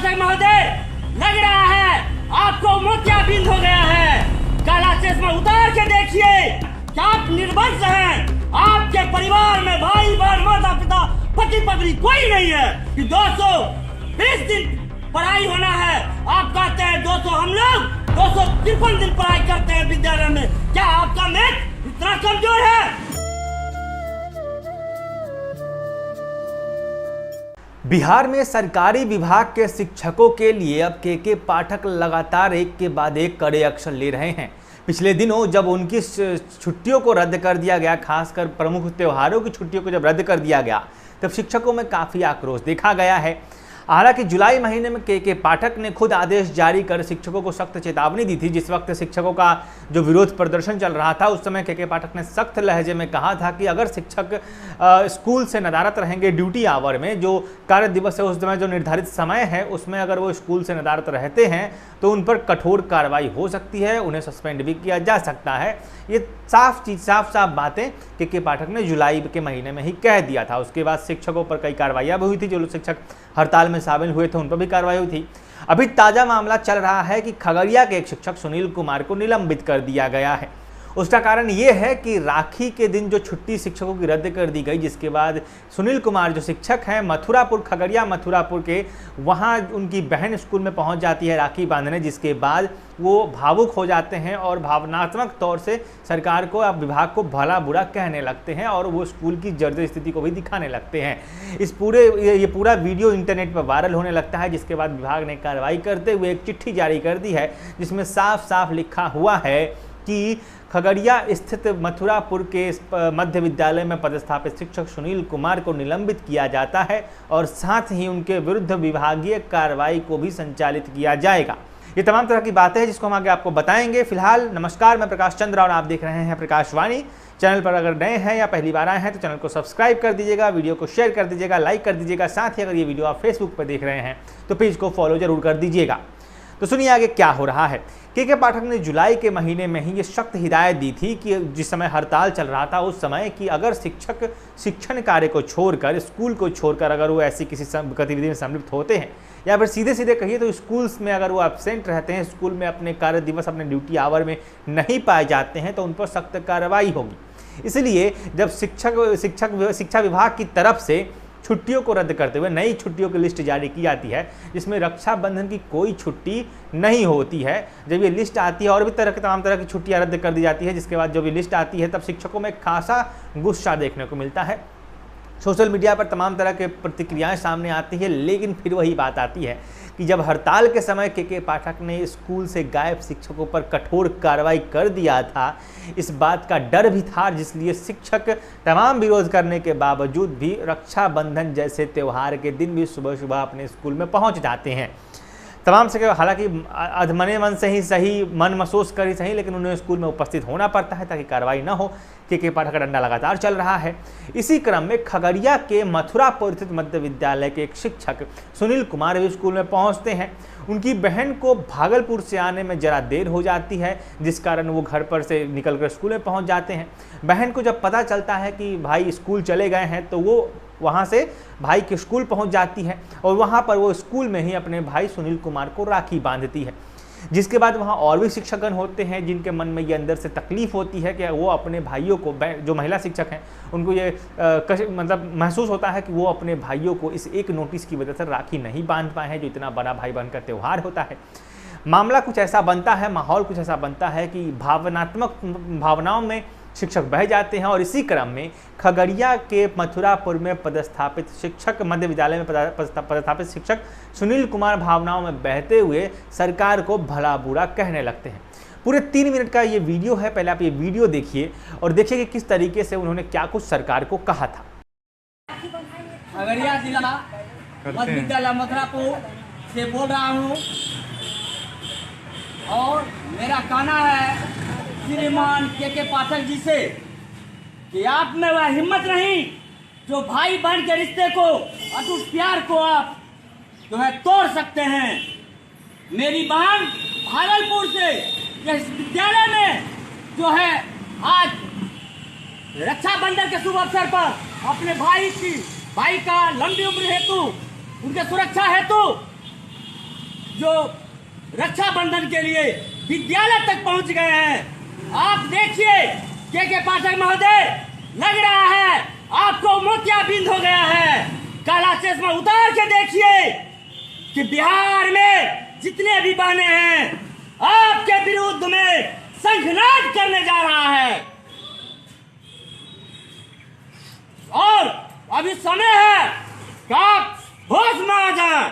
पाठक महोदय, लग रहा है आपको मोतियाबिंद हो गया है। काला चश्मा उतार के देखिए क्या आप निर्वंश हैं। आपके परिवार में भाई बहन माता पिता पति पत्नी कोई नहीं है कि 220 दिन पढ़ाई होना है। आप कहते हैं 200, हम लोग 253 दिन पढ़ाई करते हैं विद्यालय में। क्या आपका मैथ इतना कमजोर है? बिहार में सरकारी विभाग के शिक्षकों के लिए अब के पाठक लगातार एक के बाद एक कड़े एक्शन ले रहे हैं। पिछले दिनों जब उनकी छुट्टियों को रद्द कर दिया गया, खासकर प्रमुख त्योहारों की छुट्टियों को जब रद्द कर दिया गया, तब शिक्षकों में काफ़ी आक्रोश देखा गया है। हालांकि जुलाई महीने में के पाठक ने खुद आदेश जारी कर शिक्षकों को सख्त चेतावनी दी थी। जिस वक्त शिक्षकों का जो विरोध प्रदर्शन चल रहा था, उस समय के पाठक ने सख्त लहजे में कहा था कि अगर शिक्षक स्कूल से नदारत रहेंगे ड्यूटी आवर में, जो कार्य दिवस है उस समय जो निर्धारित समय है उसमें अगर वो स्कूल से नदारत रहते हैं तो उन पर कठोर कार्रवाई हो सकती है, उन्हें सस्पेंड भी किया जा सकता है। ये साफ बातें के पाठक ने जुलाई के महीने में ही कह दिया था। उसके बाद शिक्षकों पर कई कार्रवाइयाँ भी हुई थी। जो शिक्षक हड़ताल में शामिल हुए थे उन पर भी कार्रवाई हुई थी। अभी ताज़ा मामला चल रहा है कि खगड़िया के एक शिक्षक सुनील कुमार को निलंबित कर दिया गया है। उसका कारण ये है कि राखी के दिन जो छुट्टी शिक्षकों की रद्द कर दी गई, जिसके बाद सुनील कुमार जो शिक्षक हैं मथुरापुर, खगड़िया मथुरापुर के, वहाँ उनकी बहन स्कूल में पहुँच जाती है राखी बांधने, जिसके बाद वो भावुक हो जाते हैं और भावनात्मक तौर से सरकार को, अब विभाग को भला बुरा कहने लगते हैं और वो स्कूल की जर्जर स्थिति को भी दिखाने लगते हैं। ये पूरा वीडियो इंटरनेट पर वायरल होने लगता है, जिसके बाद विभाग ने कार्रवाई करते हुए एक चिट्ठी जारी कर दी है, जिसमें साफ साफ लिखा हुआ है कि खगड़िया स्थित मथुरापुर के मध्य विद्यालय में पदस्थापित शिक्षक सुनील कुमार को निलंबित किया जाता है और साथ ही उनके विरुद्ध विभागीय कार्रवाई को भी संचालित किया जाएगा। ये तमाम तरह की बातें हैं जिसको हम आगे आपको बताएंगे। फिलहाल नमस्कार, मैं प्रकाश चंद्र और आप देख रहे हैं प्रकाशवाणी। चैनल पर अगर नए हैं या पहली बार आए हैं तो चैनल को सब्सक्राइब कर दीजिएगा, वीडियो को शेयर कर दीजिएगा, लाइक कर दीजिएगा। साथ ही अगर ये वीडियो आप फेसबुक पर देख रहे हैं तो पेज को फॉलो जरूर कर दीजिएगा। तो सुनिए आगे क्या हो रहा है। के पाठक ने जुलाई के महीने में ही ये सख्त हिदायत दी थी कि जिस समय हड़ताल चल रहा था उस समय कि अगर शिक्षक शिक्षण कार्य को छोड़कर, स्कूल को छोड़कर अगर वो ऐसी किसी गतिविधि में सम्मिलित होते हैं या फिर सीधे कहिए तो स्कूल्स में अगर वो एब्सेंट रहते हैं, स्कूल में अपने कार्य दिवस, अपने ड्यूटी आवर में नहीं पाए जाते हैं, तो उन पर सख्त कार्रवाई होगी। इसलिए जब शिक्षा विभाग की तरफ से छुट्टियों को रद्द करते हुए नई छुट्टियों की लिस्ट जारी की जाती है, जिसमें रक्षाबंधन की कोई छुट्टी नहीं होती है, जब ये लिस्ट आती है और भी तमाम तरह की छुट्टियां रद्द कर दी जाती है, जिसके बाद जब ये लिस्ट आती है तब शिक्षकों में खासा गुस्सा देखने को मिलता है। सोशल मीडिया पर तमाम तरह के प्रतिक्रियाएं सामने आती है, लेकिन फिर वही बात आती है कि जब हड़ताल के समय के पाठक ने स्कूल से गायब शिक्षकों पर कठोर कार्रवाई कर दिया था, इस बात का डर भी था, जिसलिए शिक्षक तमाम विरोध करने के बावजूद भी रक्षाबंधन जैसे त्यौहार के दिन भी सुबह सुबह अपने स्कूल में पहुंच जाते हैं। तमाम से हालांकि अधमने मन से ही सही, मन महसूस कर ही सही, लेकिन उन्हें स्कूल में उपस्थित होना पड़ता है ताकि कार्रवाई न हो। के पाठक का डंडा लगातार चल रहा है। इसी क्रम में खगड़िया के मथुरापुर स्थित मध्य विद्यालय के एक शिक्षक सुनील कुमार भी स्कूल में पहुंचते हैं। उनकी बहन को भागलपुर से आने में जरा देर हो जाती है, जिस कारण वो घर पर से निकलकर स्कूल में पहुंच जाते हैं। बहन को जब पता चलता है कि भाई स्कूल चले गए हैं तो वो वहाँ से भाई के स्कूल पहुँच जाती है और वहाँ पर वो स्कूल में ही अपने भाई सुनील कुमार को राखी बांधती है। जिसके बाद वहाँ और भी शिक्षकगण होते हैं जिनके मन में ये अंदर से तकलीफ होती है कि वो अपने भाइयों को, जो महिला शिक्षक हैं उनको ये मतलब महसूस होता है कि वो अपने भाइयों को इस एक नोटिस की वजह से राखी नहीं बांध पाए हैं, जो इतना बड़ा भाई बहन का त्यौहार होता है। मामला कुछ ऐसा बनता है, माहौल कुछ ऐसा बनता है कि भावनाओं में शिक्षक बह जाते हैं और इसी क्रम में खगड़िया के मथुरापुर में पदस्थापित शिक्षक, मध्य विद्यालय में पदस्थापित शिक्षक सुनील कुमार भावनाओं में बहते हुए सरकार को भला बुरा कहने लगते हैं। पूरे 3 मिनट का ये वीडियो है, पहले आप ये वीडियो देखिए और देखिए कि किस तरीके से उन्होंने क्या कुछ सरकार को कहा था। खगड़िया जिला मध्य विद्यालय मथुरापुर से बोल रहा हूँ और मेरा कहना है श्रीमान के पाठक जी से कि आप में वह हिम्मत नहीं जो भाई बहन के रिश्ते को, अटूट प्यार को आप जो है तोड़ सकते हैं। मेरी बहन भागलपुर से इस विद्यालय में जो है आज रक्षाबंधन के शुभ अवसर पर अपने भाई का लंबी उम्र हेतु, उनके सुरक्षा हेतु जो रक्षाबंधन के लिए विद्यालय तक पहुंच गए हैं। आप देखिए के पाठक महोदय, लग रहा है आपको मोतियाबिंद हो गया है। काला चश्मा उतार के देखिए कि बिहार में जितने भी बहने हैं आपके विरुद्ध में संघनाद करने जा रहा है। और अभी समय है कि आप होश में आ जाएं।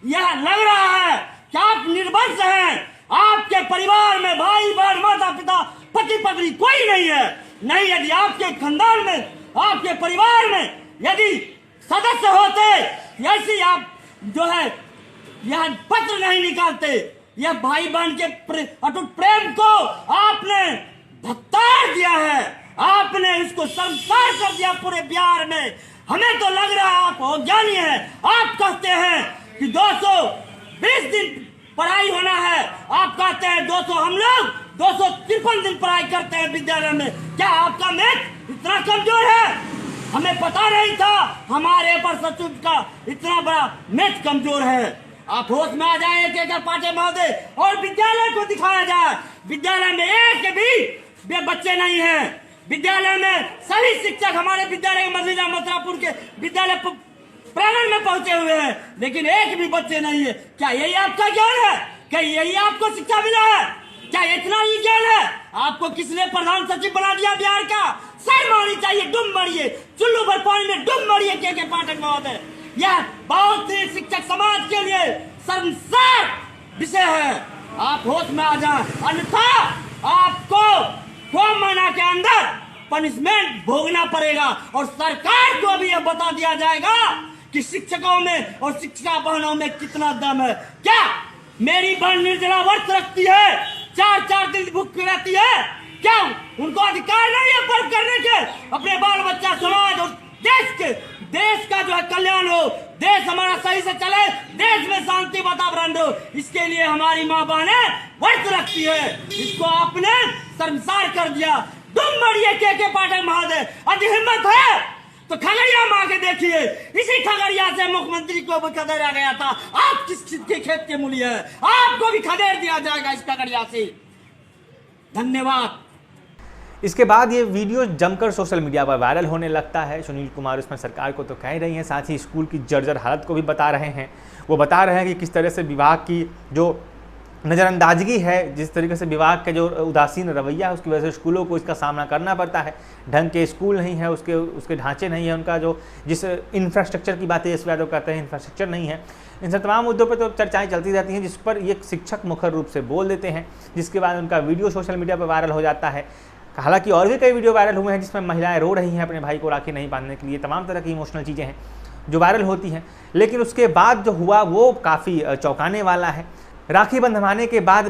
यह लग रहा है कि आप निर्वंश हैं। आपके परिवार में भाई बहन माता पिता पति पत्नी कोई नहीं है। नहीं, यदि आपके खानदान में आपके परिवार में यदि सदस्य होते, ऐसी आप जो है यह पत्र नहीं निकालते। यह भाई बहन के अटूट प्रेम को आपने धत्कार दिया है। आपने इसको शर्मसार कर दिया पूरे बिहार में। हमें तो लग रहा है आप अज्ञानी हैं। आप कहते हैं कि 220 दिन पढ़ाई होना है। आप कहते हैं 200, हम लोग 253 दिन पढ़ाई करते हैं विद्यालय में। क्या आपका मैथ इतना कमजोर है? हमें पता नहीं था हमारे पर सचिव का इतना बड़ा मैथ कमजोर है। आप होश में आ जाए के पाठक महोदय, और विद्यालय को दिखाया जाए। विद्यालय में एक भी बच्चे नहीं हैं। विद्यालय में सभी शिक्षक हमारे विद्यालय मजीला मथुरापुर के विद्यालय प्रांगण में पहुंचे हुए हैं, लेकिन एक भी बच्चे नहीं है। क्या यही आपका ज्ञान है? क्या यही आपको शिक्षा मिला है? क्या इतना ही ज्ञान है? आपको किसने प्रधान सचिव बना दिया बिहार का? सर मारनी चाहिए, डूब मरिए, चुल्लू भर पानी में डूब मरिए के पाठक महोदय। यह बहुत ही शिक्षक समाज के लिए शर्मसार विषय है। आप होश में आ जाएं, अन्यथा आपको 2 महीना के अंदर पनिशमेंट भोगना पड़ेगा। और सरकार को भी यह बता दिया जाएगा कि शिक्षकों में और शिक्षिका बहनों में कितना दम है। क्या मेरी बहन निर्जला व्रत रखती है, 4-4 दिन भूख रहती है? क्या उनको अधिकार नहीं है पर्व करने के? अपने बाल बच्चा, समाज और देश का जो है कल्याण हो, देश हमारा सही से चले, देश में शांति वातावरण हो, इसके लिए हमारी माँ बहनें व्रत रखती है। इसको आपने शर्मसार कर दिया। तुम मरिए के पाठक महोदय। यदि हिम्मत है तो खगड़िया में आके देखिए। इसी खगड़िया से मुख्यमंत्री को भी खदेड़ा गया था। आप किस चीज के खेत के मूली है? आपको भी खदेड़ दिया जाएगा इस खगड़िया से। धन्यवाद। इसके बाद ये वीडियो जमकर सोशल मीडिया पर वायरल होने लगता है। सुनील कुमार उसमें सरकार को तो कह रही हैं, साथ ही स्कूल की जर्जर हालत को भी बता रहे हैं। वो बता रहे हैं कि किस तरह से विभाग की जो नज़रअंदाजगी है, जिस तरीके से विभाग का जो उदासीन रवैया है, उसकी वजह से स्कूलों को इसका सामना करना पड़ता है। ढंग के स्कूल नहीं है, उसके ढांचे नहीं है, उनका जो जिस इंफ्रास्ट्रक्चर की बातें इस बात कहते हैं इंफ्रास्ट्रक्चर नहीं है। इन सब तमाम मुद्दों पर तो चर्चाएं चलती रहती हैं, जिस पर ये शिक्षक मुखर रूप से बोल देते हैं, जिसके बाद उनका वीडियो सोशल मीडिया पर वायरल हो जाता है। हालांकि और भी कई वीडियो वायरल हुए हैं जिसमें महिलाएं रो रही हैं अपने भाई को राखी नहीं बांधने के लिए। तमाम तरह की इमोशनल चीज़ें हैं जो वायरल होती हैं, लेकिन उसके बाद जो हुआ वो काफ़ी चौंकाने वाला है। राखी बंधवाने के बाद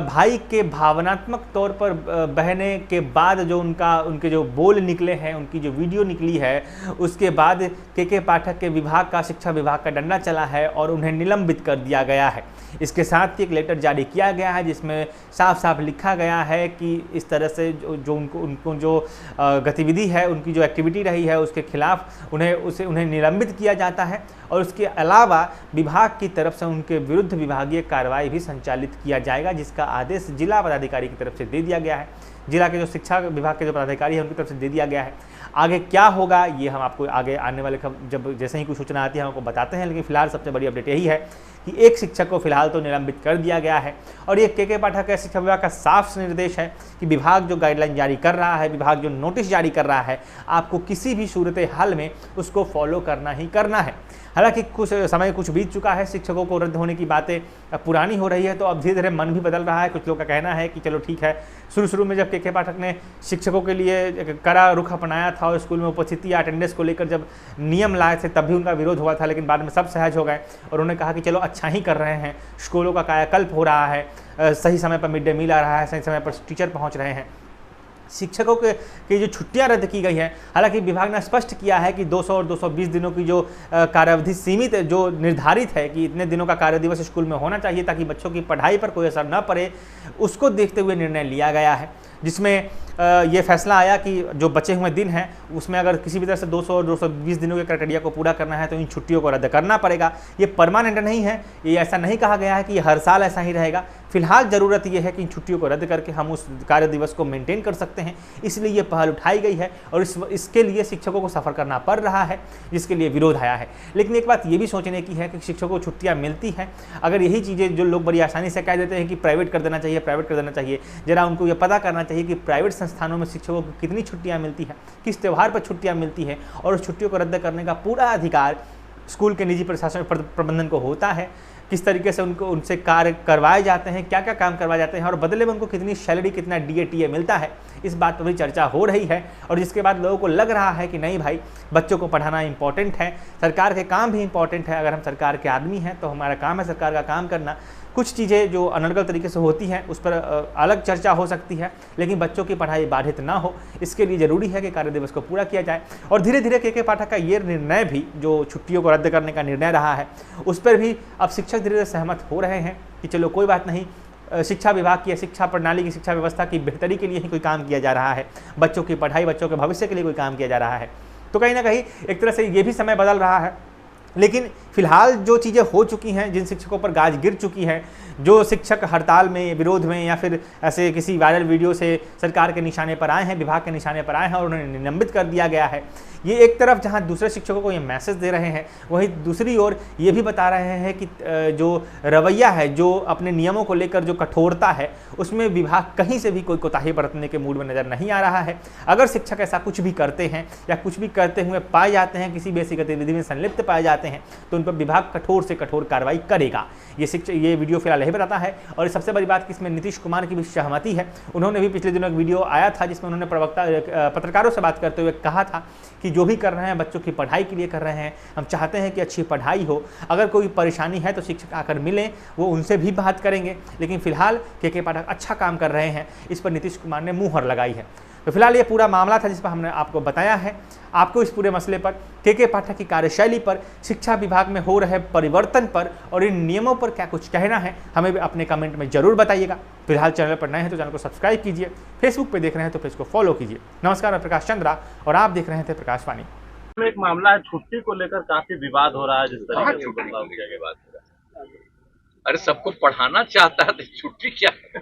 भाई के भावनात्मक तौर पर बहने के बाद जो उनके जो बोल निकले हैं, उनकी जो वीडियो निकली है, उसके बाद के पाठक के विभाग का, शिक्षा विभाग का डंडा चला है और उन्हें निलंबित कर दिया गया है। इसके साथ ही एक लेटर जारी किया गया है जिसमें साफ साफ लिखा गया है कि इस तरह से जो उनको जो गतिविधि है, उनकी जो एक्टिविटी रही है, उसके खिलाफ उन्हें निलंबित किया जाता है और उसके अलावा विभाग की तरफ से उनके विरुद्ध विभागीय कार्रवाई भी संचालित किया जाएगा, जिसका आदेश जिला पदाधिकारी की तरफ से दे दिया गया है। जिला के जो शिक्षा विभाग के जो पदाधिकारी है उनकी तरफ से दे दिया गया है। आगे क्या होगा ये हम आपको आगे आने वाले जब जैसे ही कोई सूचना आती है हम आपको बताते हैं, लेकिन फिलहाल सबसे बड़ी अपडेट यही है कि एक शिक्षक को फिलहाल तो निलंबित कर दिया गया है। और ये के पाठक का शिक्षा विभाग का साफ निर्देश है कि विभाग जो गाइडलाइन जारी कर रहा है, विभाग जो नोटिस जारी कर रहा है, आपको किसी भी सूरत हाल में उसको फॉलो करना ही करना है। हालांकि कुछ बीत चुका है, शिक्षकों को रद्द होने की बातें पुरानी हो रही है, तो अब धीरे धीरे मन भी बदल रहा है। कुछ लोग का कहना है कि चलो ठीक है, शुरू में जब के पाठक ने शिक्षकों के लिए कड़ा रुख अपनाया था और स्कूल में उपस्थिति या अटेंडेंस को लेकर जब नियम लाए थे तब भी उनका विरोध हुआ था, लेकिन बाद में सब सहज हो गए और उन्होंने कहा कि चलो अच्छा ही कर रहे हैं, स्कूलों का कायाकल्प हो रहा है, सही समय पर मिड डे मील आ रहा है, सही समय पर टीचर पहुँच रहे हैं। शिक्षकों की जो छुट्टियां रद्द की गई हैं, हालांकि विभाग ने स्पष्ट किया है कि 200 और 220 दिनों की जो कार्यावधि सीमित जो निर्धारित है कि इतने दिनों का कार्य दिवस स्कूल में होना चाहिए ताकि बच्चों की पढ़ाई पर कोई असर न पड़े, उसको देखते हुए निर्णय लिया गया है। जिसमें ये फैसला आया कि जो बचे हुए दिन हैं उसमें अगर किसी भी तरह से 200-220 दिनों के क्राइटेरिया को पूरा करना है तो इन छुट्टियों को रद्द करना पड़ेगा। ये परमानेंट नहीं है, ये ऐसा नहीं कहा गया है कि ये हर साल ऐसा ही रहेगा। फिलहाल ज़रूरत ये है कि इन छुट्टियों को रद्द करके हम उस कार्य दिवस को मेंटेन कर सकते हैं, इसलिए ये पहल उठाई गई है और इसके लिए शिक्षकों को सफ़र करना पड़ रहा है, जिसके लिए विरोध आया है। लेकिन एक बात ये भी सोचने की है कि शिक्षकों को छुट्टियाँ मिलती हैं, अगर यही चीज़ें जो लोग बड़ी आसानी से कह देते हैं कि प्राइवेट कर देना चाहिए, प्राइवेट कर देना चाहिए, ज़रा उनको ये पता करना चाहिए कि प्राइवेट संस्थानों में शिक्षकों को कितनी छुट्टियाँ मिलती हैं, किस त्यौहार पर छुट्टियाँ मिलती हैं, और उस छुट्टियों को रद्द करने का पूरा अधिकार स्कूल के निजी प्रशासन प्रबंधन को होता है। किस तरीके से उनसे कार्य करवाए जाते हैं, क्या क्या काम करवाए जाते हैं और बदले में उनको कितनी सैलरी, कितना DA मिलता है, इस बात पर भी चर्चा हो रही है। और जिसके बाद लोगों को लग रहा है कि नहीं भाई, बच्चों को पढ़ाना इंपॉर्टेंट है, सरकार के काम भी इंपॉर्टेंट है। अगर हम सरकार के आदमी हैं तो हमारा काम है सरकार का काम करना। कुछ चीज़ें जो अनर्गल तरीके से होती हैं उस पर अलग चर्चा हो सकती है, लेकिन बच्चों की पढ़ाई बाधित ना हो इसके लिए ज़रूरी है कि कार्य दिवस को पूरा किया जाए। और धीरे धीरे के पाठक का ये निर्णय भी, जो छुट्टियों को रद्द करने का निर्णय रहा है, उस पर भी अब शिक्षक धीरे धीरे सहमत हो रहे हैं कि चलो कोई बात नहीं, शिक्षा विभाग की, शिक्षा प्रणाली की, शिक्षा व्यवस्था की बेहतरी के लिए ही कोई काम किया जा रहा है, बच्चों की पढ़ाई, बच्चों के भविष्य के लिए कोई काम किया जा रहा है। तो कहीं ना कहीं एक तरह से ये भी समय बदल रहा है। लेकिन फिलहाल जो चीज़ें हो चुकी हैं, जिन शिक्षकों पर गाज गिर चुकी है, जो शिक्षक हड़ताल में, विरोध में या फिर ऐसे किसी वायरल वीडियो से सरकार के निशाने पर आए हैं, विभाग के निशाने पर आए हैं और उन्हें निलंबित कर दिया गया है, ये एक तरफ जहां दूसरे शिक्षकों को ये मैसेज दे रहे हैं, वहीं दूसरी ओर ये भी बता रहे हैं कि जो रवैया है, जो अपने नियमों को लेकर जो कठोरता है, उसमें विभाग कहीं से भी कोई कोताही बरतने के मूड में नज़र नहीं आ रहा है। अगर शिक्षक ऐसा कुछ भी करते हैं या कुछ भी करते हुए पाए जाते हैं, किसी भी ऐसी गतिविधि में संलिप्त पाए जाते हैं, तो उन पर विभाग कठोर से कठोर कार्रवाई करेगा। ये वीडियो फिलहाल यही बताता है। और सबसे बड़ी बात कि इसमें नीतीश कुमार की भी सहमति है। उन्होंने भी पिछले दिनों एक वीडियो आया था जिसमें उन्होंने पत्रकारों से बात करते हुए कहा था कि जो भी कर रहे हैं बच्चों की पढ़ाई के लिए कर रहे हैं, हम चाहते हैं कि अच्छी पढ़ाई हो, अगर कोई परेशानी है तो शिक्षक आकर मिलें, वो उनसे भी बात करेंगे। लेकिन फिलहाल के पाठक अच्छा काम कर रहे हैं, इस पर नीतीश कुमार ने मुहर लगाई है। तो फिलहाल ये पूरा मामला था जिस पर हमने आपको बताया है। आपको इस पूरे मसले पर, के पाठक की कार्यशैली पर, शिक्षा विभाग में हो रहे परिवर्तन पर और इन नियमों पर क्या कुछ कहना है, हमें भी अपने कमेंट में जरूर बताइएगा। फिलहाल चैनल पर नए हैं तो चैनल को सब्सक्राइब कीजिए, फेसबुक पे देख रहे हैं तो पेज को फॉलो कीजिए। नमस्कार, मैं प्रकाश चंद्रा और आप देख रहे थे प्रकाश वाणी। एक मामला है, छुट्टी को लेकर काफी विवाद हो रहा है। जिस तरह से बदलाव किया गया, बात हो रहा है, अरे सबको पढ़ाना चाहता है तो छुट्टी क्या है?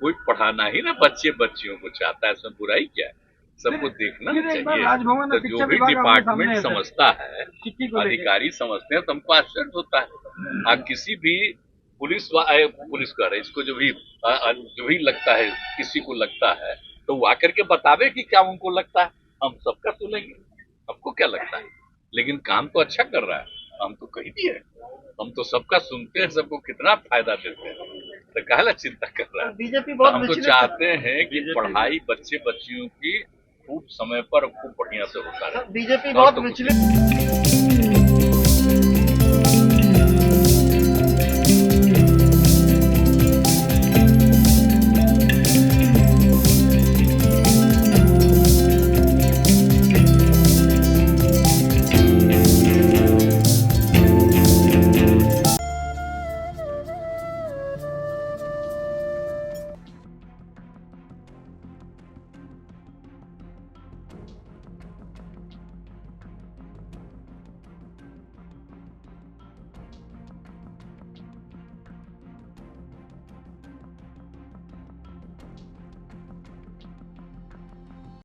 कोई पढ़ाना ही ना बच्चियों को चाहता है, इसमें बुराई क्या है? सबको देखना चाहिए। तो जो भी डिपार्टमेंट समझता है, अधिकारी समझते हैं, तो हमको आश्चर्य होता है। किसी भी पुलिस कह रहे, इसको जो भी लगता है, किसी को लगता है तो वो आकर के बतावे कि क्या उनको लगता है, हम सबका सुनेंगे। आपको क्या लगता है? लेकिन काम तो अच्छा कर रहा है, हम तो कहीं भी है, हम तो सबका सुनते हैं, सबको कितना फायदा देते हैं, तो काहला चिंता कर रहा है? बीजेपी तो हम तो चाहते हैं कि पढ़ाई बच्चियों की खूब समय पर खूब बढ़िया से होता है। बीजेपी बहुत विचलित